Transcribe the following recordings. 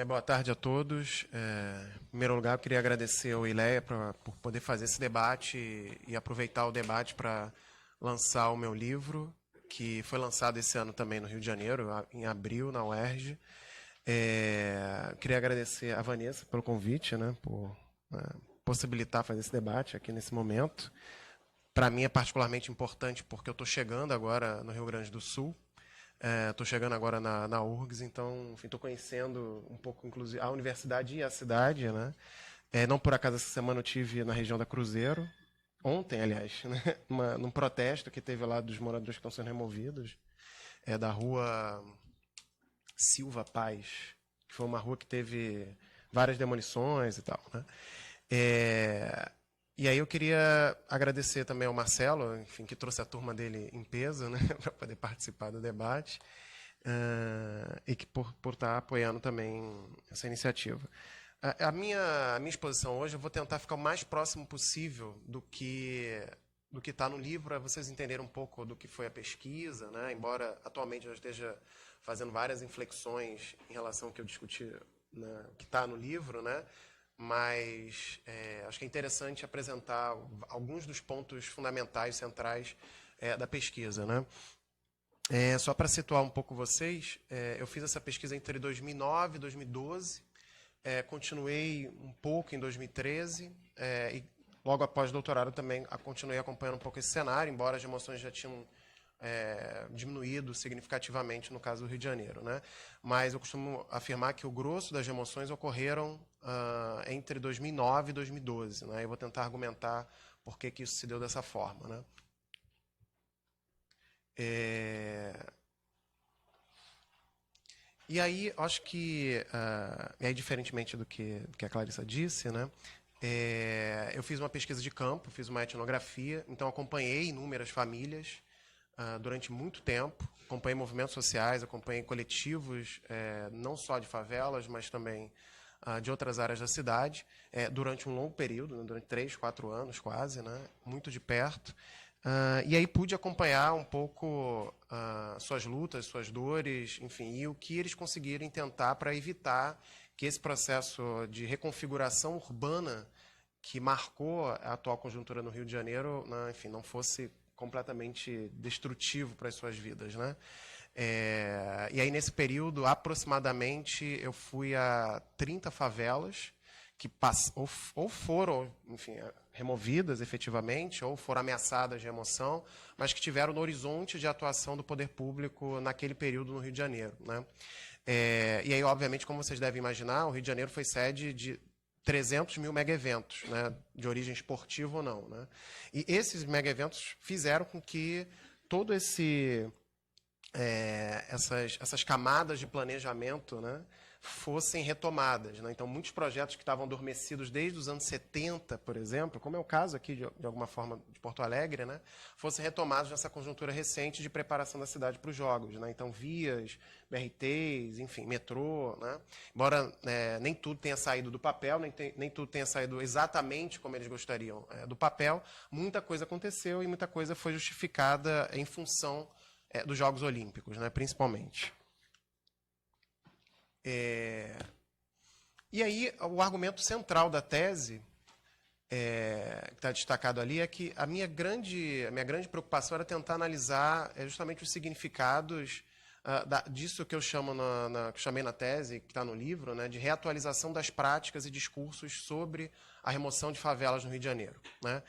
Boa tarde a todos. Em primeiro lugar, eu queria agradecer ao ILEA por poder fazer esse debate e aproveitar o debate para lançar o meu livro, que foi lançado esse ano também no Rio de Janeiro, em abril, na UERJ. Queria agradecer a Vanessa pelo convite, né, por possibilitar fazer esse debate aqui nesse momento. Para mim é particularmente importante porque eu estou chegando agora no Rio Grande do Sul. Estou chegando agora na URGS, então estou conhecendo um pouco, inclusive, a universidade e a cidade, né? Não por acaso essa semana eu tive na região da Cruzeiro, ontem, aliás, né? Num protesto que teve lá dos moradores que estão sendo removidos, da rua Silva Paz, que foi uma rua que teve várias demolições e tal, né? E aí eu queria agradecer também ao Marcelo, enfim, que trouxe a turma dele em peso, né, para poder participar do debate, e que por estar apoiando também essa iniciativa. A minha exposição hoje, eu vou tentar ficar o mais próximo possível do que está no livro, para vocês entenderem um pouco do que foi a pesquisa, né, embora atualmente eu esteja fazendo várias inflexões em relação ao que eu discuti, né, que está no livro, né, mas acho que é interessante apresentar alguns dos pontos fundamentais, centrais da pesquisa, né? Só para situar um pouco vocês, eu fiz essa pesquisa entre 2009 e 2012, continuei um pouco em 2013, e logo após o doutorado também continuei acompanhando um pouco esse cenário, embora as emoções já tinham diminuído significativamente no caso do Rio de Janeiro, né? Mas eu costumo afirmar que o grosso das emoções ocorreram entre 2009 e 2012, né? Eu vou tentar argumentar por que isso se deu dessa forma, né? E aí, acho que, diferentemente do que a Clarissa disse, né? Eu fiz uma pesquisa de campo, fiz uma etnografia, então acompanhei inúmeras famílias durante muito tempo, acompanhei movimentos sociais, acompanhei coletivos, não só de favelas, mas também de outras áreas da cidade, durante um longo período, né, durante 3, 4 anos quase, né, muito de perto. E aí pude acompanhar um pouco suas lutas, suas dores, enfim, e o que eles conseguiram tentar para evitar que esse processo de reconfiguração urbana que marcou a atual conjuntura no Rio de Janeiro, né, enfim, não fosse completamente destrutivo para as suas vidas, né? E aí, nesse período, aproximadamente, eu fui a 30 favelas que ou foram, enfim, removidas efetivamente, ou foram ameaçadas de remoção, mas que tiveram no horizonte de atuação do poder público naquele período no Rio de Janeiro, né? E aí, obviamente, como vocês devem imaginar, o Rio de Janeiro foi sede de 300 mil mega-eventos, né, de origem esportiva ou não, né? E esses mega-eventos fizeram com que todo essas camadas de planejamento, né, fossem retomadas, né? Então, muitos projetos que estavam adormecidos desde os anos 70, por exemplo, como é o caso aqui, de alguma forma, de Porto Alegre, né, fossem retomados nessa conjuntura recente de preparação da cidade para os Jogos, né? Então, vias, BRTs, enfim, metrô, né? Embora nem tudo tenha saído do papel, nem tudo tenha saído exatamente como eles gostariam do papel, muita coisa aconteceu e muita coisa foi justificada em função dos Jogos Olímpicos, né, principalmente. E aí, o argumento central da tese, que está destacado ali, é que a minha grande preocupação era tentar analisar justamente os significados disso que eu chamo que chamei na tese, que está no livro, né, de reatualização das práticas e discursos sobre a remoção de favelas no Rio de Janeiro, né?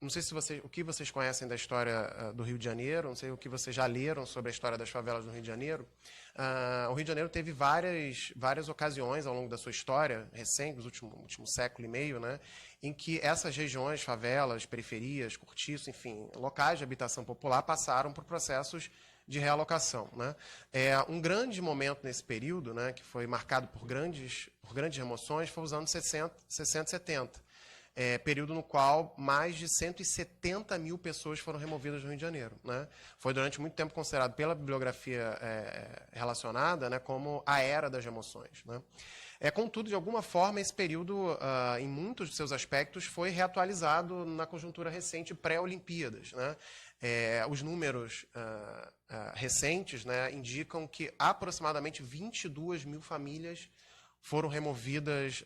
Não sei o que vocês conhecem da história do Rio de Janeiro, não sei o que vocês já leram sobre a história das favelas no Rio de Janeiro. O Rio de Janeiro teve várias ocasiões ao longo da sua história recente, nos últimos século e meio, né, em que essas regiões, favelas, periferias, cortiços, enfim, locais de habitação popular passaram por processos de realocação, né? Um grande momento nesse período, né, que foi marcado por grandes remoções, foi os anos 60 e 70. Período no qual mais de 170 mil pessoas foram removidas no Rio de Janeiro, né? Foi durante muito tempo considerado pela bibliografia relacionada, né, como a era das remoções, né? Contudo, de alguma forma, esse período, em muitos de seus aspectos, foi reatualizado na conjuntura recente pré-Olimpíadas, né? Os números recentes, né, indicam que aproximadamente 22 mil famílias foram removidas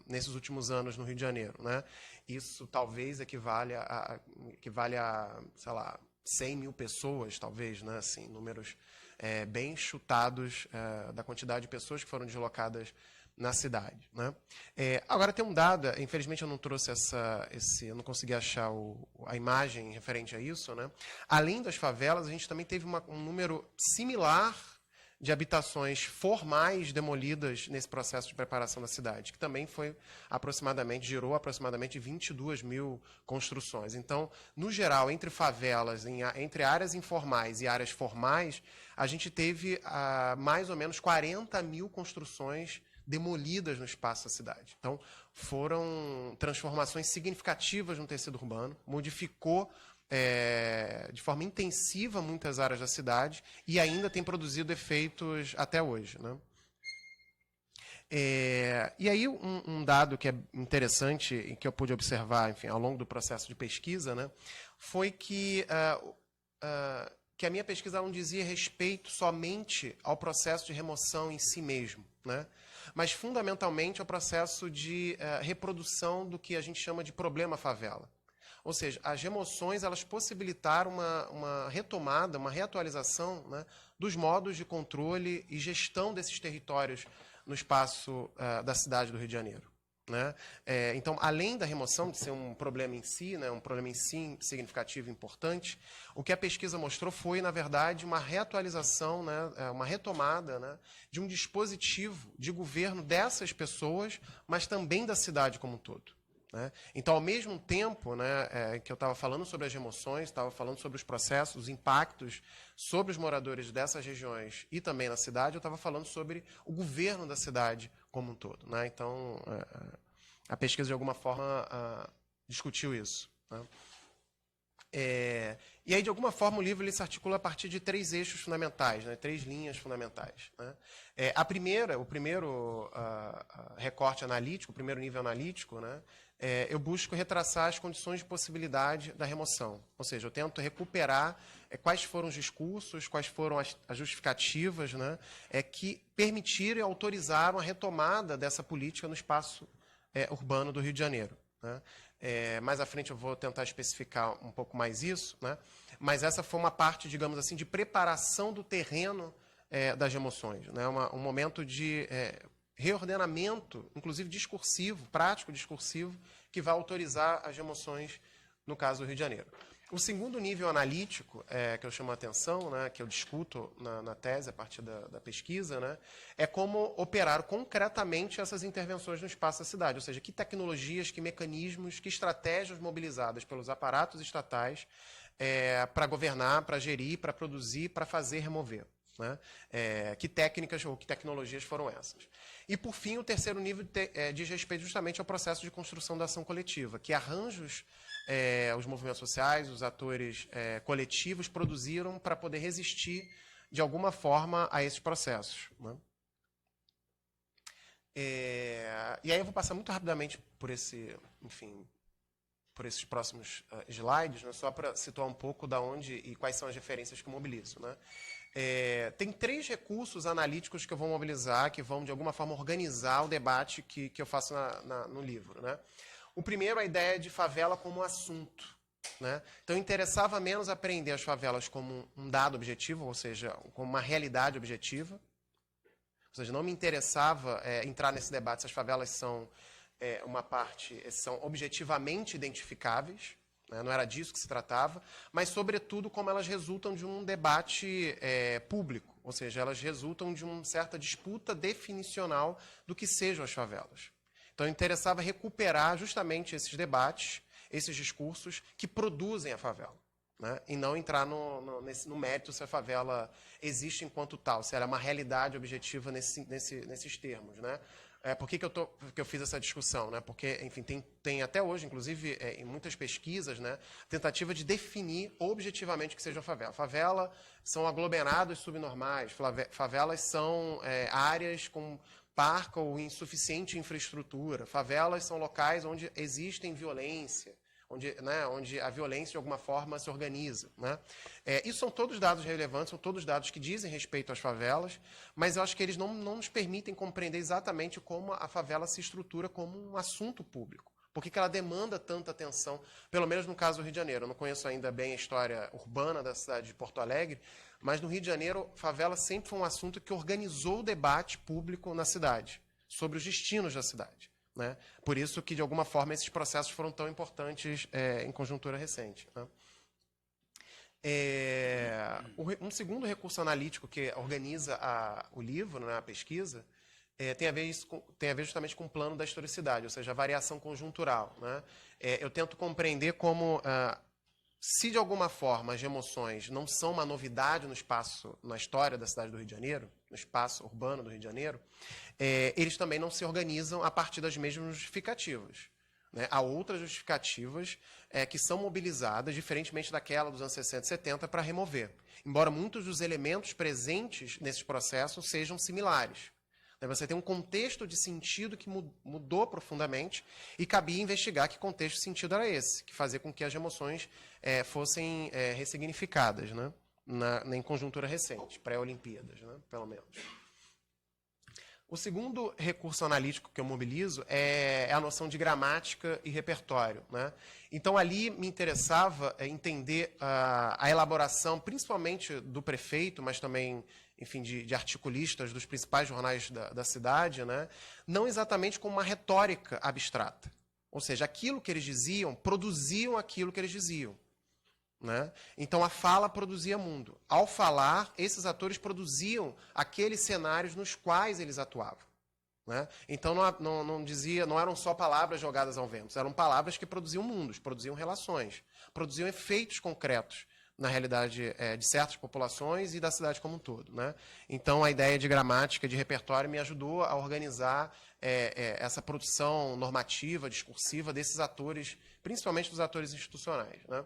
nesses últimos anos no Rio de Janeiro, né? Isso talvez equivale a, sei lá, 100 mil pessoas, talvez, né? Assim, números bem chutados da quantidade de pessoas que foram deslocadas na cidade, né? Agora tem um dado, infelizmente eu não trouxe eu não consegui achar a imagem referente a isso, né? Além das favelas, a gente também teve um número similar de habitações formais demolidas nesse processo de preparação da cidade, que também gerou aproximadamente 22 mil construções. Então, no geral, entre favelas, entre áreas informais e áreas formais, a gente teve mais ou menos 40 mil construções demolidas no espaço da cidade. Então, foram transformações significativas no tecido urbano, modificou de forma intensiva muitas áreas da cidade e ainda tem produzido efeitos até hoje, né? E aí um dado que é interessante e que eu pude observar, enfim, ao longo do processo de pesquisa, né, foi que a minha pesquisa não dizia respeito somente ao processo de remoção em si mesmo, né, mas fundamentalmente ao processo de reprodução do que a gente chama de problema favela. Ou seja, as remoções elas possibilitaram uma retomada, uma reatualização, né, dos modos de controle e gestão desses territórios no espaço da cidade do Rio de Janeiro, né? Então, além da remoção de ser um problema em si, né, um problema em si significativo e importante, o que a pesquisa mostrou foi, na verdade, uma reatualização, né, uma retomada, né, de um dispositivo de governo dessas pessoas, mas também da cidade como um todo. Né? Então, ao mesmo tempo, né, que eu estava falando sobre as emoções, estava falando sobre os processos, os impactos sobre os moradores dessas regiões e também na cidade, eu estava falando sobre o governo da cidade como um todo. Né? Então, a pesquisa, de alguma forma, discutiu isso. Né? E aí, de alguma forma, o livro ele se articula a partir de 3 eixos fundamentais, né? 3 linhas fundamentais. Né? O primeiro recorte analítico, o primeiro nível analítico, né? Eu busco retraçar as condições de possibilidade da remoção. Ou seja, eu tento recuperar quais foram os discursos, quais foram as justificativas, né? Que permitiram e autorizaram a retomada dessa política no espaço urbano do Rio de Janeiro. Né? Mais à frente eu vou tentar especificar um pouco mais isso, né? Mas essa foi uma parte, digamos assim, de preparação do terreno das emoções, né? Um momento de reordenamento, inclusive discursivo, prático discursivo, que vai autorizar as emoções no caso do Rio de Janeiro. O segundo nível analítico que eu chamo a atenção, né, que eu discuto na tese a partir da pesquisa, né, é como operar concretamente essas intervenções no espaço da cidade, ou seja, que tecnologias, que mecanismos, que estratégias mobilizadas pelos aparatos estatais para governar, para gerir, para produzir, para fazer remover. Né? Que técnicas ou que tecnologias foram essas. E, por fim, o terceiro nível diz respeito justamente ao processo de construção da ação coletiva, que arranjos os movimentos sociais, os atores coletivos produziram para poder resistir, de alguma forma, a esses processos. Né? E aí eu vou passar muito rapidamente por esses próximos slides, né, só para situar um pouco da onde e quais são as referências que eu mobilizo. Né? Tem 3 recursos analíticos que eu vou mobilizar, que vão, de alguma forma, organizar o debate que eu faço no livro. Né? O primeiro, a ideia de favela como assunto. Né? Então, interessava menos aprender as favelas como um dado objetivo, ou seja, como uma realidade objetiva. Ou seja, não me interessava entrar nesse debate se as favelas são são objetivamente identificáveis, né? Não era disso que se tratava, mas, sobretudo, como elas resultam de um debate público, ou seja, elas resultam de uma certa disputa definicional do que sejam as favelas. Então, interessava recuperar justamente esses debates, esses discursos que produzem a favela. Né? E não entrar no mérito se a favela existe enquanto tal, se ela é uma realidade objetiva nesses termos. Né? Por que eu fiz essa discussão? Né? Porque, enfim, tem até hoje, inclusive em muitas pesquisas, né, tentativa de definir objetivamente o que seja a favela. Favela são aglomerados subnormais, favelas são áreas com parca ou insuficiente infraestrutura. Favelas são locais onde existem violência, onde a violência de alguma forma se organiza. Né? Isso são todos dados relevantes, são todos dados que dizem respeito às favelas, mas eu acho que eles não nos permitem compreender exatamente como a favela se estrutura como um assunto público. Por que ela demanda tanta atenção, pelo menos no caso do Rio de Janeiro. Eu não conheço ainda bem a história urbana da cidade de Porto Alegre, mas no Rio de Janeiro, favela sempre foi um assunto que organizou o debate público na cidade, sobre os destinos da cidade. Né? Por isso que, de alguma forma, esses processos foram tão importantes em conjuntura recente. Né? Um segundo recurso analítico que organiza o livro, né, a pesquisa, tem a ver justamente com o plano da historicidade, ou seja, a variação conjuntural. Né? Eu tento compreender como, se de alguma forma as emoções não são uma novidade no espaço, na história da cidade do Rio de Janeiro, no espaço urbano do Rio de Janeiro, eles também não se organizam a partir das mesmas justificativas. Né? Há outras justificativas que são mobilizadas, diferentemente daquela dos anos 60 e 70, para remover. Embora muitos dos elementos presentes nesses processos sejam similares. Você tem um contexto de sentido que mudou profundamente e cabia investigar que contexto de sentido era esse, que fazia com que as emoções fossem ressignificadas, né? Em conjuntura recente, pré-Olimpíadas, né? Pelo menos. O segundo recurso analítico que eu mobilizo é a noção de gramática e repertório. Né? Então, ali me interessava entender a elaboração, principalmente do prefeito, mas também, enfim, de articulistas dos principais jornais da cidade, né? Não exatamente como uma retórica abstrata. Ou seja, aquilo que eles diziam, produziam aquilo que eles diziam. Né? Então, a fala produzia mundo. Ao falar, esses atores produziam aqueles cenários nos quais eles atuavam. Né? Então, não eram só palavras jogadas ao vento, eram palavras que produziam mundos, produziam relações, produziam efeitos concretos na realidade de certas populações e da cidade como um todo. Né? Então, a ideia de gramática, de repertório, me ajudou a organizar essa produção normativa, discursiva desses atores, principalmente dos atores institucionais. Né?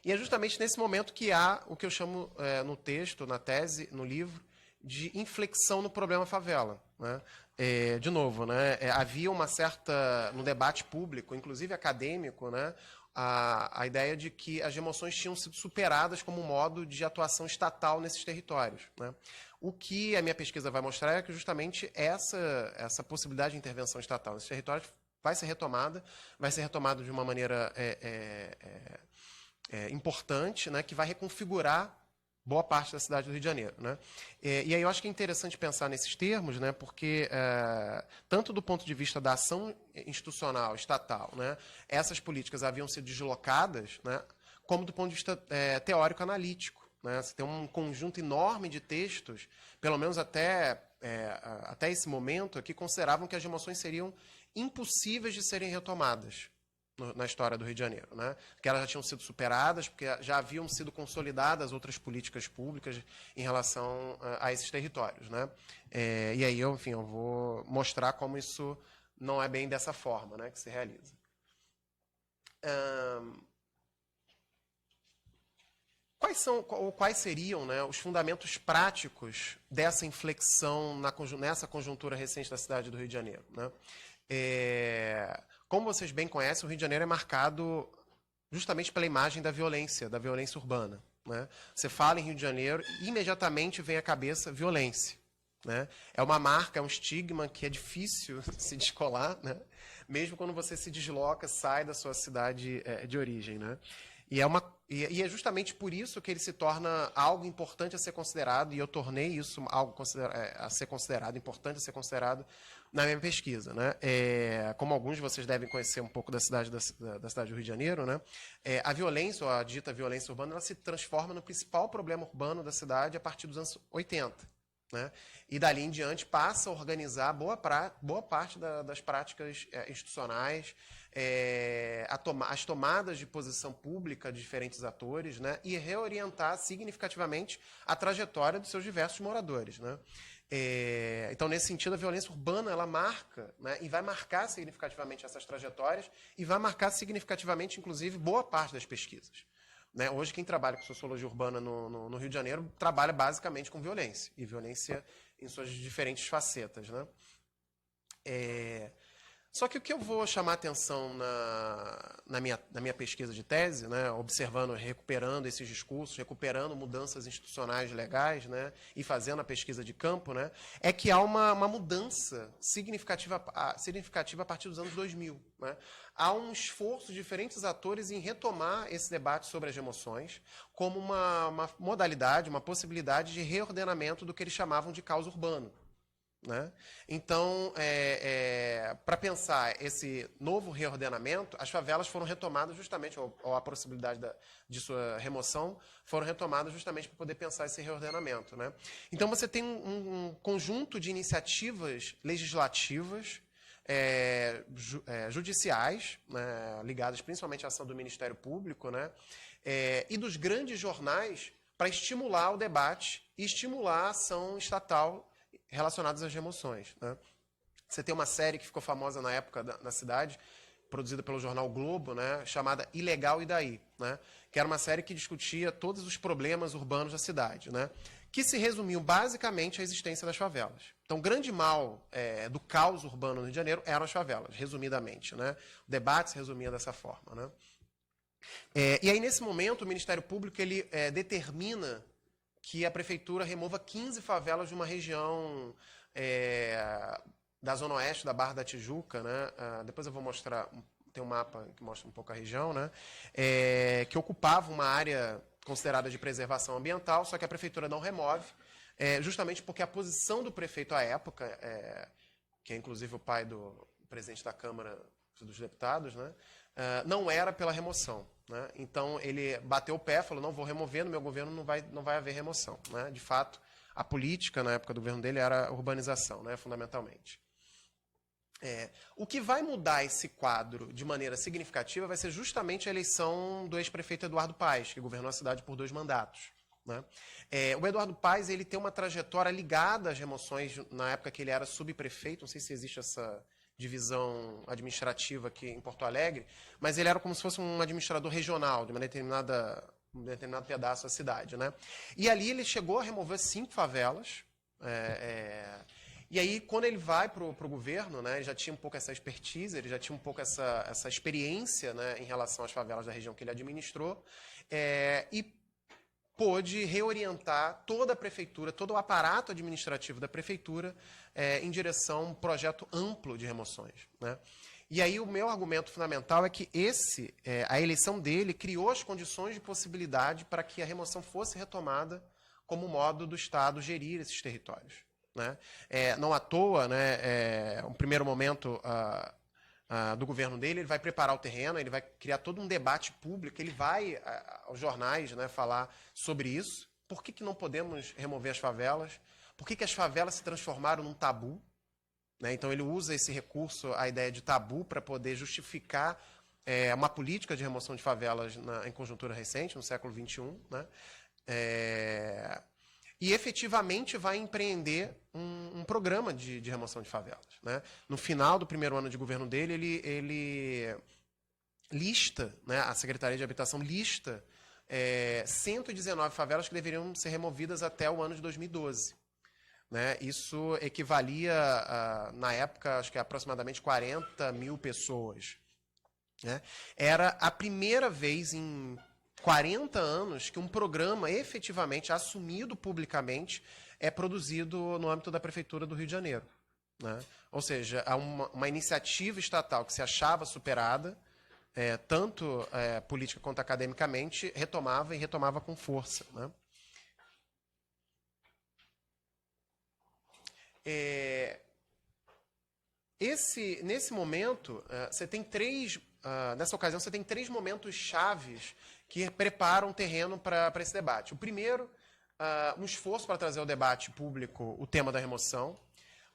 E é justamente nesse momento que há o que eu chamo no texto, na tese, no livro, de inflexão no problema favela. Né? De novo, né? Havia uma certa, no debate público, inclusive acadêmico, né? A ideia de que as emoções tinham sido superadas como modo de atuação estatal nesses territórios. Né? O que a minha pesquisa vai mostrar é que justamente essa possibilidade de intervenção estatal nesses territórios vai ser retomada de uma maneira importante, né, que vai reconfigurar boa parte da cidade do Rio de Janeiro. Né? E aí eu acho que é interessante pensar nesses termos, né, porque, tanto do ponto de vista da ação institucional, estatal, né, essas políticas haviam sido deslocadas, né, como do ponto de vista teórico-analítico. Né? Você tem um conjunto enorme de textos, pelo menos até esse momento, que consideravam que as emoções seriam impossíveis de serem retomadas na história do Rio de Janeiro, né? Que elas já tinham sido superadas, porque já haviam sido consolidadas outras políticas públicas em relação a esses territórios, né? E aí, eu vou mostrar como isso não é bem dessa forma, né, que se realiza. Quais seriam, né, os fundamentos práticos dessa inflexão nessa conjuntura recente da cidade do Rio de Janeiro? Né? Como vocês bem conhecem, o Rio de Janeiro é marcado justamente pela imagem da violência urbana. Né? Você fala em Rio de Janeiro, imediatamente vem à cabeça violência. Né? É uma marca, é um estigma que é difícil se descolar, né? Mesmo quando você se desloca, sai da sua cidade de origem. Né? E é justamente por isso que ele se torna algo importante a ser considerado, e eu tornei isso algo a ser considerado, importante a ser considerado na minha pesquisa. Né? Como alguns de vocês devem conhecer um pouco da cidade do Rio de Janeiro, né? A violência, ou a dita violência urbana, ela se transforma no principal problema urbano da cidade a partir dos anos 80. Né? E dali em diante passa a organizar boa parte das práticas institucionais, as tomadas de posição pública de diferentes atores, né? E reorientar significativamente a trajetória dos seus diversos moradores. Né? Então, nesse sentido, a violência urbana ela marca, né? E vai marcar significativamente essas trajetórias e vai marcar significativamente, inclusive, boa parte das pesquisas. Né? Hoje, quem trabalha com sociologia urbana no Rio de Janeiro trabalha basicamente com violência, e violência em suas diferentes facetas, né? Só que o que eu vou chamar atenção na minha pesquisa de tese, né, observando, recuperando esses discursos, recuperando mudanças institucionais legais, né, e fazendo a pesquisa de campo, né, é que há uma mudança significativa a partir dos anos 2000. Né? Há um esforço de diferentes atores em retomar esse debate sobre as emoções como uma modalidade, uma possibilidade de reordenamento do que eles chamavam de caos urbano. Né? Então, para pensar esse novo reordenamento, as favelas foram retomadas justamente, ou a possibilidade de sua remoção, foram retomadas justamente para poder pensar esse reordenamento. Né? Então, você tem um conjunto de iniciativas legislativas, judiciais, né, ligadas principalmente à ação do Ministério Público, né, e dos grandes jornais para estimular o debate e estimular a ação estatal relacionadas às emoções. Né? Você tem uma série que ficou famosa na época na cidade, produzida pelo jornal Globo, né, chamada Ilegal e Daí, né, que era uma série que discutia todos os problemas urbanos da cidade, né, que se resumiam basicamente à existência das favelas. Então, o grande mal do caos urbano no Rio de Janeiro eram as favelas, resumidamente. Né? O debate se resumia dessa forma. Né? E aí, nesse momento, o Ministério Público ele, determina que a prefeitura remova 15 favelas de uma região da zona oeste da Barra da Tijuca, né? Depois eu vou mostrar, tem um mapa que mostra um pouco a região, né? Que ocupava uma área considerada de preservação ambiental, só que a prefeitura não remove, justamente porque a posição do prefeito à época, que é inclusive o pai do presidente da Câmara dos Deputados, né? Não era pela remoção. Né? Então, ele bateu o pé, falou, não vou remover, no meu governo não vai haver remoção. Né? De fato, a política, na época do governo dele, era a urbanização, né? Fundamentalmente. O que vai mudar esse quadro de maneira significativa vai ser justamente a eleição do ex-prefeito Eduardo Paes, que governou a cidade por 2 mandatos. Né? O Eduardo Paes ele tem uma trajetória ligada às remoções na época que ele era subprefeito, não sei se existe essa divisão administrativa aqui em Porto Alegre, mas ele era como se fosse um administrador regional de um determinado pedaço da cidade. Né? E ali ele chegou a remover 5 favelas, e aí, quando ele vai para o governo, né, ele já tinha um pouco essa expertise, ele já tinha um pouco essa experiência, né, em relação às favelas da região que ele administrou, e pôde reorientar toda a prefeitura, todo o aparato administrativo da prefeitura em direção a um projeto amplo de remoções. Né? E aí o meu argumento fundamental é que a eleição dele criou as condições de possibilidade para que a remoção fosse retomada como modo do Estado gerir esses territórios. Né? Não à toa, né, um primeiro momento do governo dele, ele vai preparar o terreno, ele vai criar todo um debate público, ele vai aos jornais, né, falar sobre isso. Por que não podemos remover as favelas? Por que as favelas se transformaram num tabu? Né? Então ele usa esse recurso, a ideia de tabu, para poder justificar uma política de remoção de favelas em conjuntura recente, no século XXI, né? E efetivamente vai empreender um programa de remoção de favelas. Né? No final do primeiro ano de governo dele, ele lista, né, a Secretaria de Habitação lista 119 favelas que deveriam ser removidas até o ano de 2012. Né? Isso equivalia, na época, acho que aproximadamente 40 mil pessoas. Né? Era a primeira vez em 40 anos que um programa efetivamente assumido publicamente é produzido no âmbito da Prefeitura do Rio de Janeiro. Né? Ou seja, uma iniciativa estatal que se achava superada, tanto política quanto academicamente, retomava com força. Né? Nesse momento, nessa ocasião, você tem 3 momentos chaves que preparam o terreno para esse debate. O primeiro, um esforço para trazer ao debate público o tema da remoção.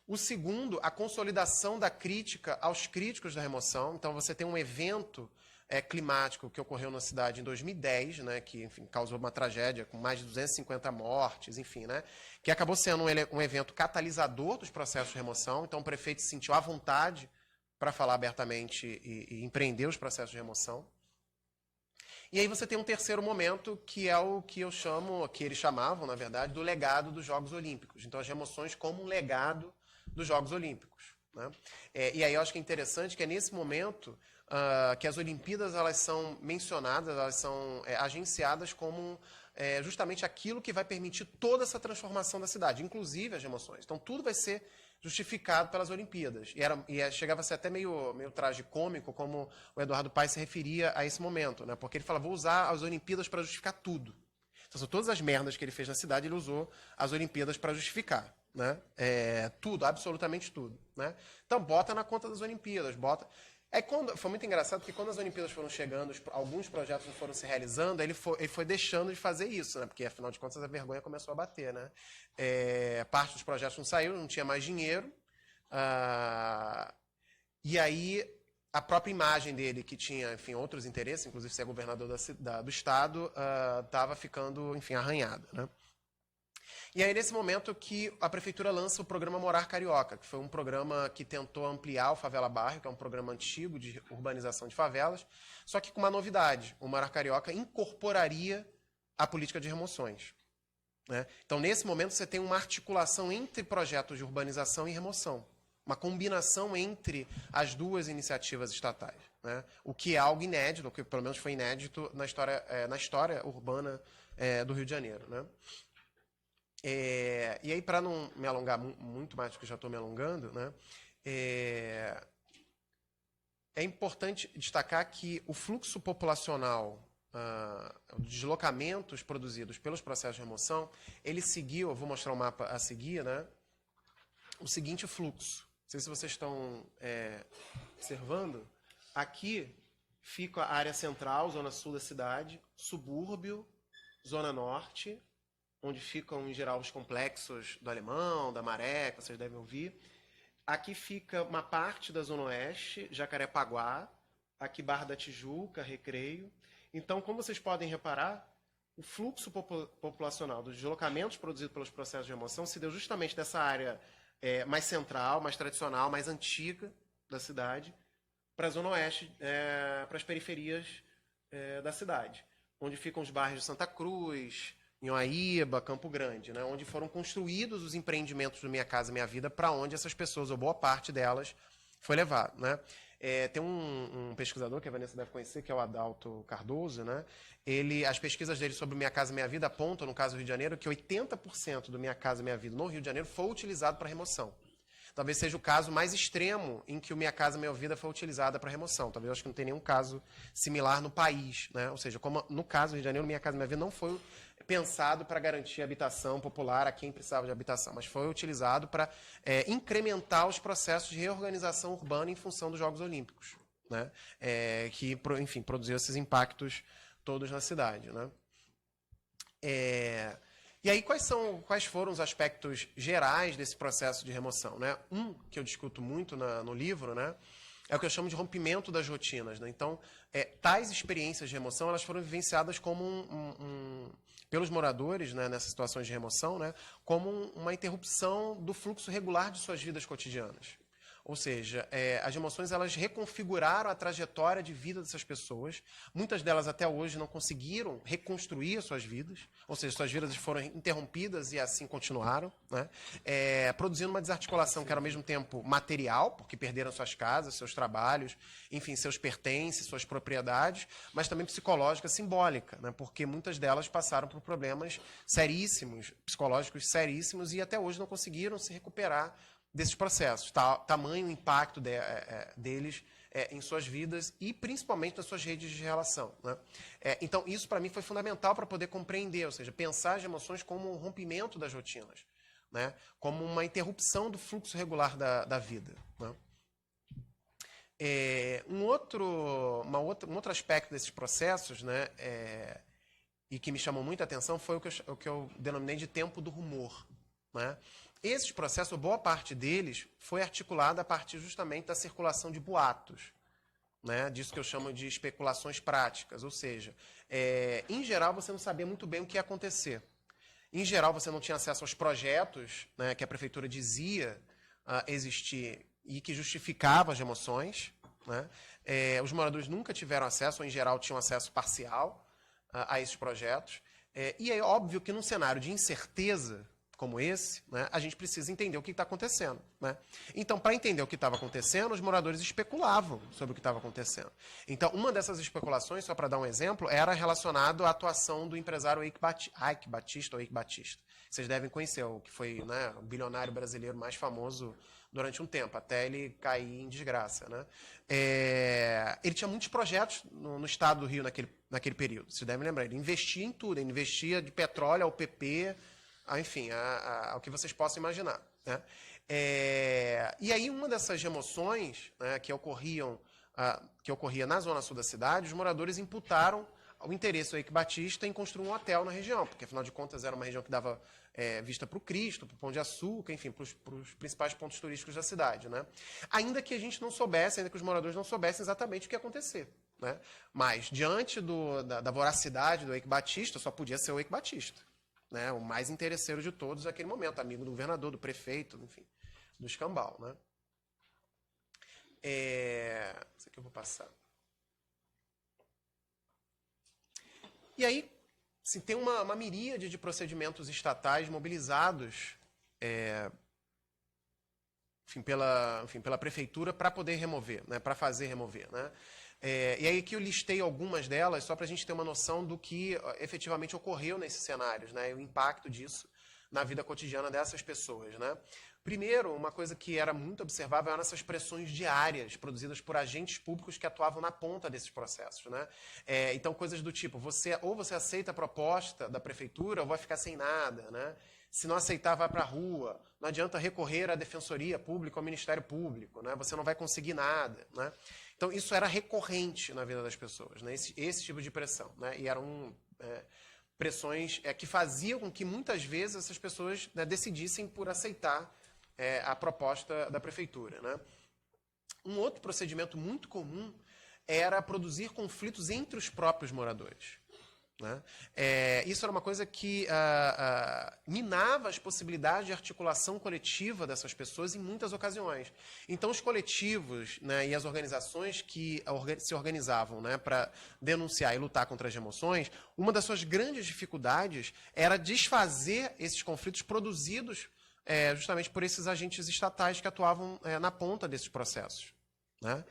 O segundo, a consolidação da crítica aos críticos da remoção. Então, você tem um evento climático que ocorreu na cidade em 2010, né, que, enfim, causou uma tragédia com mais de 250 mortes, enfim, né, que acabou sendo um evento catalisador dos processos de remoção. Então, o prefeito se sentiu à vontade para falar abertamente e empreender os processos de remoção. E aí você tem um terceiro momento, que é o que eu chamo, que eles chamavam, na verdade, do legado dos Jogos Olímpicos. Então, as remoções como um legado dos Jogos Olímpicos, né? E aí eu acho que é interessante que é nesse momento que as Olimpíadas elas são mencionadas, elas são agenciadas como justamente aquilo que vai permitir toda essa transformação da cidade, inclusive as remoções. Então, tudo vai ser justificado pelas Olimpíadas. Chegava a ser até meio tragicômico como o Eduardo Paes se referia a esse momento, né? Porque ele fala, vou usar as Olimpíadas para justificar tudo. Então, todas as merdas que ele fez na cidade, ele usou as Olimpíadas para justificar, né? Tudo, absolutamente tudo, né? Então, bota na conta das Olimpíadas, bota... Foi muito engraçado, porque quando as Olimpíadas foram chegando, alguns projetos não foram se realizando, ele foi deixando de fazer isso, né? Porque, afinal de contas, a vergonha começou a bater, né? Parte dos projetos não saiu, não tinha mais dinheiro. E aí, a própria imagem dele, que tinha, enfim, outros interesses, inclusive ser governador do estado, estava ficando, enfim, arranhada, né? E aí, nesse momento que a prefeitura lança o programa Morar Carioca, que foi um programa que tentou ampliar o Favela Bairro, que é um programa antigo de urbanização de favelas, só que com uma novidade. O Morar Carioca incorporaria a política de remoções, né? Então, nesse momento, você tem uma articulação entre projetos de urbanização e remoção. Uma combinação entre as duas iniciativas estatais, né? O que é algo inédito, o que pelo menos foi inédito na história urbana do Rio de Janeiro, né? E aí, para não me alongar muito mais do que já estou me alongando, né, é importante destacar que o fluxo populacional, os deslocamentos produzidos pelos processos de remoção, ele seguiu, eu vou mostrar o mapa a seguir, né, o seguinte fluxo. Não sei se vocês estão observando. Aqui fica a área central, zona sul da cidade, subúrbio, zona norte, onde ficam, em geral, os complexos do Alemão, da Maré, que vocês devem ouvir. Aqui fica uma parte da Zona Oeste, Jacarepaguá, aqui Barra da Tijuca, Recreio. Então, como vocês podem reparar, o fluxo populacional dos deslocamentos produzidos pelos processos de remoção se deu justamente dessa área mais central, mais tradicional, mais antiga da cidade, para a Zona Oeste, para as periferias da cidade, onde ficam os bairros de Santa Cruz, Inhoaíba, Campo Grande, né, onde foram construídos os empreendimentos do Minha Casa Minha Vida, para onde essas pessoas, ou boa parte delas, foi levado, né? Tem um pesquisador que a Vanessa deve conhecer, que é o Adalto Cardoso, né? As pesquisas dele sobre o Minha Casa Minha Vida apontam, no caso do Rio de Janeiro, que 80% do Minha Casa Minha Vida no Rio de Janeiro foi utilizado para remoção. Talvez seja o caso mais extremo em que o Minha Casa Minha Vida foi utilizada para remoção. Talvez eu acho que não tem nenhum caso similar no país, né? Ou seja, como no caso do Rio de Janeiro, Minha Casa Minha Vida não foi pensado para garantir habitação popular a quem precisava de habitação, mas foi utilizado para incrementar os processos de reorganização urbana em função dos Jogos Olímpicos, né? Que, enfim, produziu esses impactos todos na cidade, né? E aí, quais foram os aspectos gerais desse processo de remoção, né? Que eu discuto muito no livro, né, é o que eu chamo de rompimento das rotinas, né? Então, tais experiências de remoção, elas foram vivenciadas como pelos moradores, né, nessas situações de remoção, né, como uma interrupção do fluxo regular de suas vidas cotidianas. Ou seja, as remoções elas reconfiguraram a trajetória de vida dessas pessoas. Muitas delas até hoje não conseguiram reconstruir as suas vidas, ou seja, suas vidas foram interrompidas e assim continuaram, né? Produzindo uma desarticulação que era ao mesmo tempo material, porque perderam suas casas, seus trabalhos, enfim, seus pertences, suas propriedades, mas também psicológica, simbólica, né? Porque muitas delas passaram por problemas seríssimos, psicológicos seríssimos, e até hoje não conseguiram se recuperar desses processos, tamanho o impacto deles em suas vidas e principalmente nas suas redes de relação, né? Então, isso para mim foi fundamental para poder compreender, ou seja, pensar as emoções como um rompimento das rotinas, né? Como uma interrupção do fluxo regular da vida, né? Um outro aspecto desses processos, né, e que me chamou muita atenção foi o que eu denominei de tempo do rumor, né? Esses processos, boa parte deles, foi articulada a partir justamente da circulação de boatos, né? Disso que eu chamo de especulações práticas, ou seja, em geral você não sabia muito bem o que ia acontecer. Em geral você não tinha acesso aos projetos, né, que a prefeitura dizia existir e que justificava as remoções, né? Os moradores nunca tiveram acesso, ou em geral tinham acesso parcial a esses projetos. E é óbvio que num cenário de incerteza como esse, né, a gente precisa entender o que está acontecendo. Né? Então, para entender o que estava acontecendo, os moradores especulavam sobre o que estava acontecendo. Então, uma dessas especulações, só para dar um exemplo, era relacionado à atuação do empresário Eike Batista, ou Eike Batista. Vocês devem conhecer, o que foi, né, o bilionário brasileiro mais famoso durante um tempo, até ele cair em desgraça. Né? Ele tinha muitos projetos no estado do Rio naquele período, vocês devem lembrar. Ele investia em tudo, ele investia de petróleo ao PP, enfim, ao que vocês possam imaginar. Né? E aí, uma dessas remoções, né, que ocorria na zona sul da cidade, os moradores imputaram o interesse do Eike Batista em construir um hotel na região, porque, afinal de contas, era uma região que dava vista para o Cristo, para o Pão de Açúcar, enfim, para os principais pontos turísticos da cidade. Né? Ainda que a gente não soubesse, ainda que os moradores não soubessem exatamente o que ia acontecer. Né? Mas, diante da voracidade do Eike Batista, só podia ser o Eike Batista. Né, o mais interesseiro de todos naquele momento, amigo do governador, do prefeito, enfim, do escambau. Né? Isso aqui eu vou passar. E aí, assim, tem uma miríade de procedimentos estatais mobilizados pela prefeitura para poder remover, né, para fazer remover. Né? E aí que eu listei algumas delas, só para a gente ter uma noção do que efetivamente ocorreu nesses cenários, né, e o impacto disso na vida cotidiana dessas pessoas. Né? Primeiro, uma coisa que era muito observável eram essas pressões diárias produzidas por agentes públicos que atuavam na ponta desses processos. Né? Então, coisas do tipo, ou você aceita a proposta da prefeitura ou vai ficar sem nada. Né? Se não aceitar, vai para a rua. Não adianta recorrer à defensoria pública ou ao Ministério Público. Né? Você não vai conseguir nada. Né? Então, isso era recorrente na vida das pessoas, né? Esse tipo de pressão. Né? E eram pressões que faziam com que, muitas vezes, essas pessoas, né, decidissem por aceitar a proposta da prefeitura. Né? Um outro procedimento muito comum era produzir conflitos entre os próprios moradores. Né? Isso era uma coisa que minava as possibilidades de articulação coletiva dessas pessoas em muitas ocasiões. Então, os coletivos, né, e as organizações que se organizavam, né, para denunciar e lutar contra as remoções, uma das suas grandes dificuldades era desfazer esses conflitos produzidos justamente por esses agentes estatais que atuavam na ponta desses processos. Né?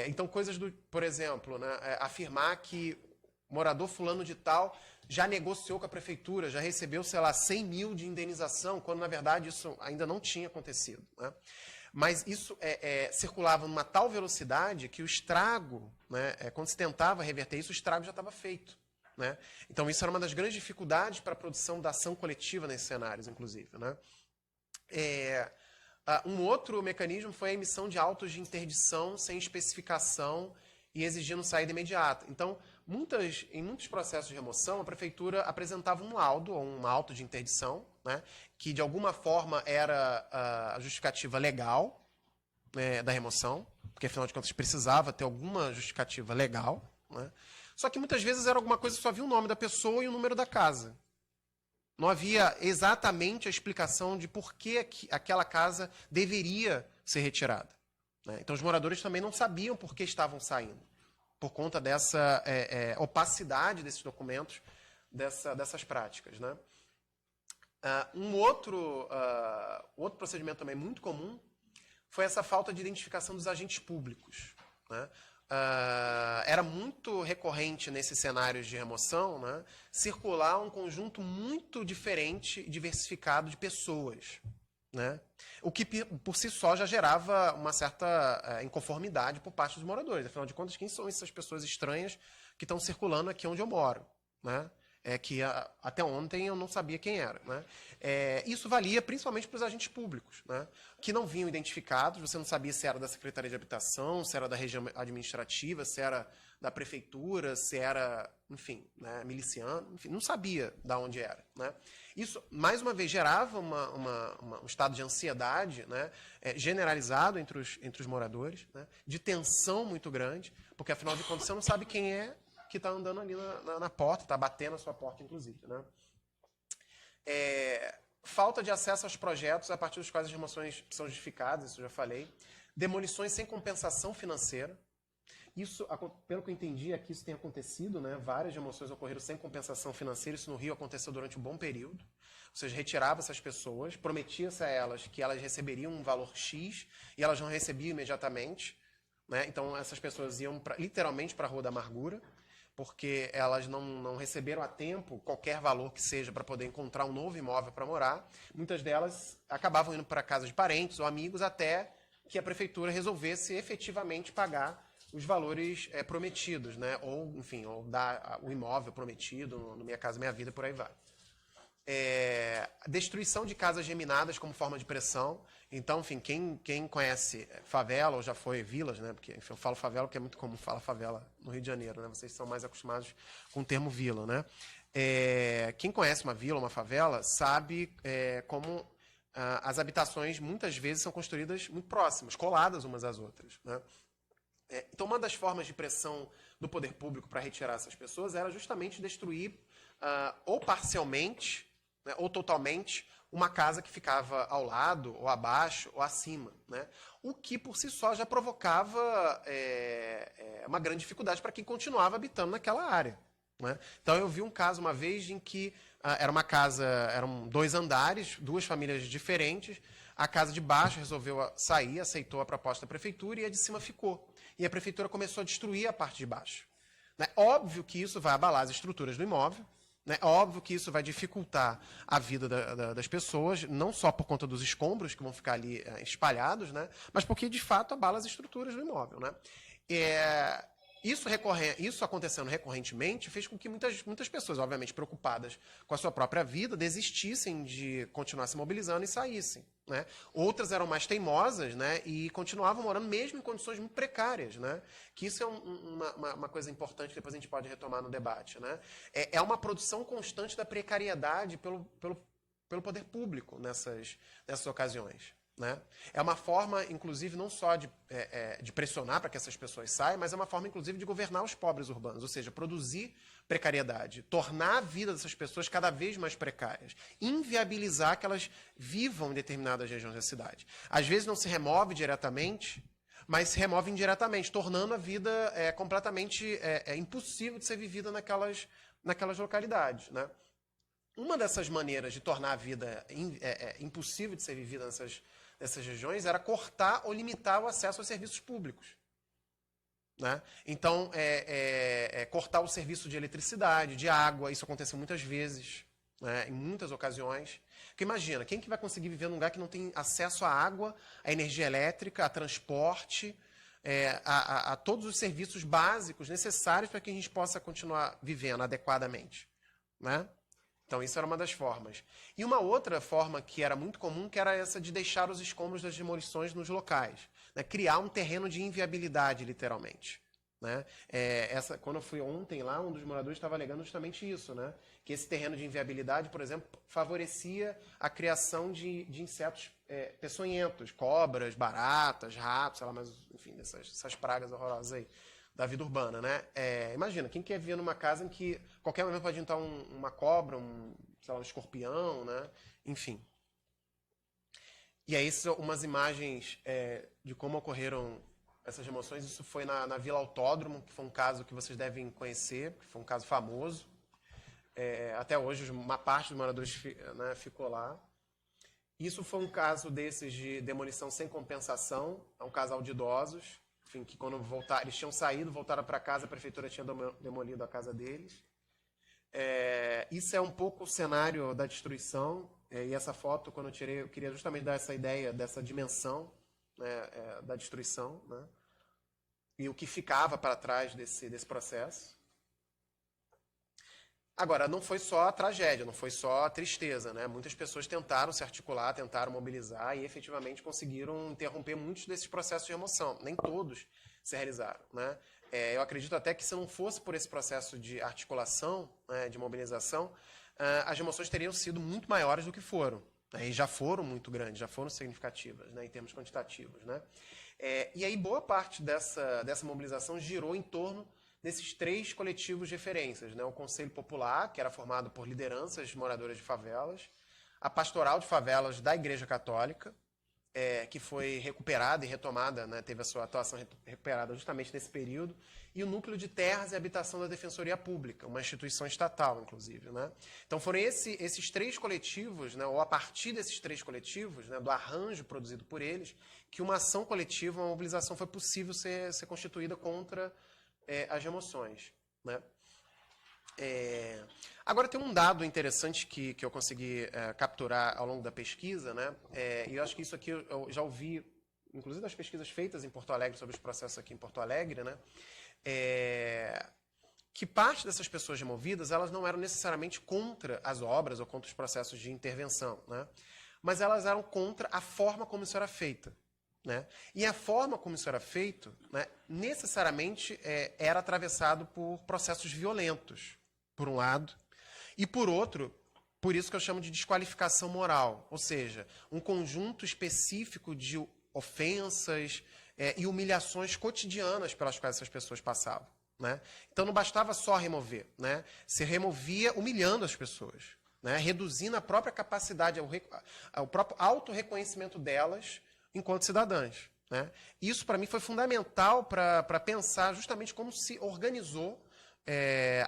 Então, coisas do, por exemplo, né, afirmar que morador fulano de tal já negociou com a prefeitura, já recebeu, sei lá, 100 mil de indenização, quando, na verdade, isso ainda não tinha acontecido. Né? Mas isso circulava numa tal velocidade que o estrago, né, quando se tentava reverter isso, o estrago já estava feito. Né? Então, isso era uma das grandes dificuldades para a produção da ação coletiva nesses cenários, inclusive. Né? Um outro mecanismo foi a emissão de autos de interdição sem especificação e exigindo saída imediata. Então, em muitos processos de remoção, a prefeitura apresentava um laudo ou um auto de interdição, né, que de alguma forma era a justificativa legal da remoção, porque afinal de contas precisava ter alguma justificativa legal. Né, só que muitas vezes era alguma coisa que só havia o nome da pessoa e o número da casa. Não havia exatamente a explicação de por que aquela casa deveria ser retirada. Né? Então, os moradores também não sabiam por que estavam saindo, por conta dessa opacidade desses documentos, dessas práticas. Né? Um outro procedimento também muito comum foi essa falta de identificação dos agentes públicos. Né? Era muito recorrente nesses cenários de remoção, né, circular um conjunto muito diferente e diversificado de pessoas. Né? O que, por si só, já gerava uma certa inconformidade por parte dos moradores. Afinal de contas, quem são essas pessoas estranhas que estão circulando aqui onde eu moro? Né? Que até ontem eu não sabia quem era. Né? Isso valia principalmente para os agentes públicos, né? Que não vinham identificados, você não sabia se era da Secretaria de Habitação, se era da região administrativa, se era da prefeitura, se era, enfim, né, miliciano, enfim, não sabia de onde era. Né? Isso, mais uma vez, gerava um estado de ansiedade, né, generalizado entre os moradores, né, de tensão muito grande, porque, afinal de contas, você não sabe quem é que está andando ali na porta, está batendo na sua porta, inclusive. Né? Falta de acesso aos projetos a partir dos quais as remoções são justificadas, isso eu já falei. Demolições sem compensação financeira. Isso, pelo que eu entendi, é que isso tem acontecido, né? Várias remoções ocorreram sem compensação financeira. Isso no Rio aconteceu durante um bom período. Ou seja, retirava essas pessoas, prometia-se a elas que elas receberiam um valor X e elas não recebiam imediatamente, né? Então, essas pessoas iam literalmente para a Rua da Amargura, porque elas não receberam a tempo qualquer valor que seja para poder encontrar um novo imóvel para morar. Muitas delas acabavam indo para casa de parentes ou amigos até que a prefeitura resolvesse efetivamente pagar os valores prometidos, né? Ou, enfim, ou dar o imóvel prometido, no Minha Casa Minha Vida, por aí vai. Destruição de casas geminadas como forma de pressão. Então, enfim, quem conhece favela ou já foi vilas, né? Porque, enfim, eu falo favela porque é muito comum falar favela no Rio de Janeiro, né? Vocês são mais acostumados com o termo vila, né? Quem conhece uma vila, uma favela, sabe como as habitações muitas vezes são construídas muito próximas, coladas umas às outras, né? Então, uma das formas de pressão do poder público para retirar essas pessoas era justamente destruir ou parcialmente, né, ou totalmente, uma casa que ficava ao lado, ou abaixo, ou acima, né? O que por si só já provocava uma grande dificuldade para quem continuava habitando naquela área, né? Então eu vi um caso uma vez em que era uma casa, eram 2 andares, 2 famílias diferentes, a casa de baixo resolveu sair, aceitou a proposta da prefeitura e a de cima ficou. E a prefeitura começou a destruir a parte de baixo, né? Óbvio que isso vai abalar as estruturas do imóvel, né? Óbvio que isso vai dificultar a vida das pessoas, não só por conta dos escombros que vão ficar ali espalhados, né? Mas porque, de fato, abala as estruturas do imóvel, né? Isso acontecendo recorrentemente fez com que muitas pessoas, obviamente preocupadas com a sua própria vida, desistissem de continuar se mobilizando e saíssem, né? Outras eram mais teimosas, né? E continuavam morando mesmo em condições muito precárias, né? Que isso é uma coisa importante que depois a gente pode retomar no debate, né? É uma produção constante da precariedade pelo poder público nessas ocasiões, né? É uma forma, inclusive, não só de pressionar para que essas pessoas saiam, mas é uma forma, inclusive, de governar os pobres urbanos, ou seja, produzir precariedade, tornar a vida dessas pessoas cada vez mais precárias, inviabilizar que elas vivam em determinadas regiões da cidade. Às vezes não se remove diretamente, mas se remove indiretamente, tornando a vida completamente impossível de ser vivida naquelas localidades, né? Uma dessas maneiras de tornar a vida impossível de ser vivida nessas regiões era cortar ou limitar o acesso aos serviços públicos, né? Então, cortar o serviço de eletricidade, de água, isso aconteceu muitas vezes, né, em muitas ocasiões. Porque imagina, quem que vai conseguir viver num lugar que não tem acesso à água, à energia elétrica, a transporte, a todos os serviços básicos necessários para que a gente possa continuar vivendo adequadamente, né? Então, isso era uma das formas. E uma outra forma que era muito comum, que era essa de deixar os escombros das demolições nos locais, né? Criar um terreno de inviabilidade, literalmente, né? Quando eu fui ontem lá, um dos moradores estava alegando justamente isso, né? Que esse terreno de inviabilidade, por exemplo, favorecia a criação de insetos peçonhentos, cobras, baratas, ratos, sei lá, mas, enfim, essas pragas horrorosas aí da vida urbana, né? Imagina, quem quer viver numa casa em que qualquer momento pode entrar uma cobra, sei lá, um escorpião, né? Enfim. E aí são umas imagens de como ocorreram essas remoções. Isso foi na Vila Autódromo, que foi um caso que vocês devem conhecer, que foi um caso famoso. Até hoje, uma parte dos moradores, né, ficou lá. Isso foi um caso desses de demolição sem compensação, a um casal de idosos, enfim, que quando eles tinham saído, voltaram para casa, a prefeitura tinha demolido a casa deles. Isso é um pouco o cenário da destruição, e essa foto, quando eu tirei, eu queria justamente dar essa ideia, dessa dimensão, né, da destruição, né, e o que ficava para trás desse processo. Agora, não foi só a tragédia, não foi só a tristeza, né? Muitas pessoas tentaram se articular, tentaram mobilizar e efetivamente conseguiram interromper muitos desses processos de remoção. Nem todos se realizaram, né? Eu acredito até que se não fosse por esse processo de articulação, né, de mobilização, as remoções teriam sido muito maiores do que foram, né? E já foram muito grandes, já foram significativas, né, em termos quantitativos, né? E aí boa parte dessa mobilização girou em torno desses 3 coletivos de referências, né? O Conselho Popular, que era formado por lideranças moradoras de favelas, a Pastoral de Favelas da Igreja Católica, que foi recuperada e retomada, né, teve a sua atuação recuperada justamente nesse período, e o Núcleo de Terras e Habitação da Defensoria Pública, uma instituição estatal, inclusive. Né? Então foram esses 3 coletivos, né, ou a partir desses 3 coletivos, né, do arranjo produzido por eles, que uma ação coletiva, uma mobilização foi possível ser constituída contra as remoções. Né? Agora tem um dado interessante que eu consegui capturar ao longo da pesquisa, né? E eu acho que isso aqui eu já ouvi, inclusive das pesquisas feitas em Porto Alegre sobre os processos aqui em Porto Alegre, né? Que parte dessas pessoas removidas, elas não eram necessariamente contra as obras ou contra os processos de intervenção, né? Mas elas eram contra a forma como isso era feita. Né? E a forma como isso era feito, né, necessariamente era atravessado por processos violentos, por um lado, e por outro, por isso que eu chamo de desqualificação moral, ou seja, um conjunto específico de ofensas e humilhações cotidianas pelas quais essas pessoas passavam. Né? Então não bastava só remover, né? Se removia humilhando as pessoas, né? Reduzindo a própria capacidade, o próprio autorreconhecimento delas enquanto cidadãs. Né? Isso, para mim, foi fundamental para pensar justamente como se organizou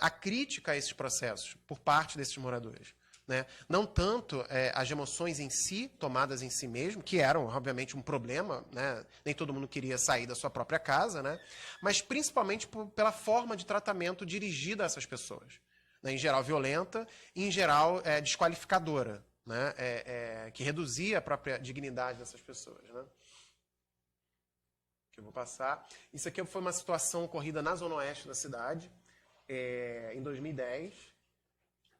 a crítica a esses processos por parte desses moradores. Né? Não tanto as emoções em si, tomadas em si mesmo, que eram, obviamente, um problema, né? Nem todo mundo queria sair da sua própria casa, né? Mas principalmente pela forma de tratamento dirigida a essas pessoas. Né? Em geral, violenta e, em geral, desqualificadora. Né? Que reduzia a própria dignidade dessas pessoas. Né? Que eu vou passar. Isso aqui foi uma situação ocorrida na zona oeste da cidade, em 2010.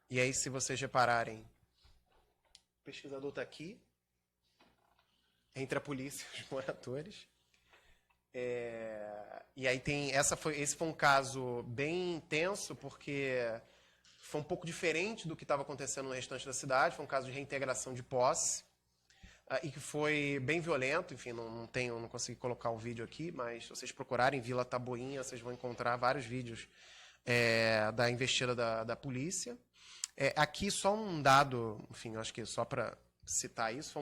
E aí, se vocês repararem, o pesquisador está aqui, entre a polícia e os moradores. E aí tem. Esse foi um caso bem intenso, porque foi um pouco diferente do que estava acontecendo no restante da cidade. Foi um caso de reintegração de posse. E que foi bem violento. Enfim, não consegui colocar o vídeo aqui, mas se vocês procurarem Vila Taboinha, vocês vão encontrar vários vídeos da investida da polícia. Aqui só um dado, enfim, acho que só para citar isso,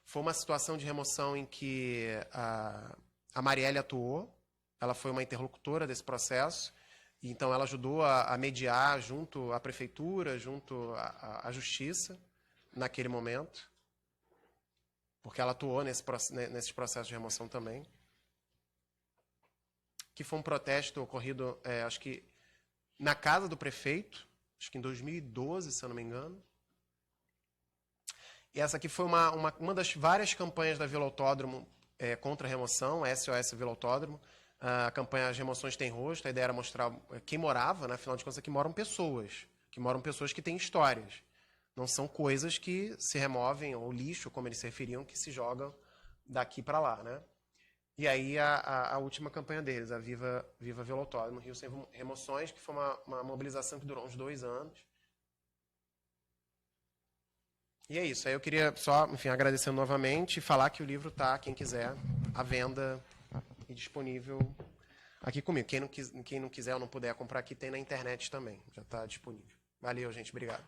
foi uma situação de remoção em que a Marielle atuou. Ela foi uma interlocutora desse processo. Então, ela ajudou a mediar junto à prefeitura, junto à justiça, naquele momento. Porque ela atuou nesses processos de remoção também. Que foi um protesto ocorrido, acho que, na casa do prefeito, acho que em 2012, se eu não me engano. E essa aqui foi uma das várias campanhas da Vila Autódromo contra a remoção, SOS Vila Autódromo. A campanha As Remoções Têm Rosto, a ideia era mostrar quem morava, né? Afinal de contas, aqui moram pessoas que têm histórias. Não são coisas que se removem, ou lixo, como eles se referiam, que se jogam daqui para lá. Né? E aí a última campanha deles, a Viva Vila Autódromo, Rio Sem Remoções, que foi uma mobilização que durou uns 2 anos. E é isso. Aí eu queria só, enfim, agradecer novamente e falar que o livro está, quem quiser, à venda e disponível aqui comigo. Quem não quiser ou não puder comprar aqui, tem na internet também. Já está disponível. Valeu, gente. Obrigado.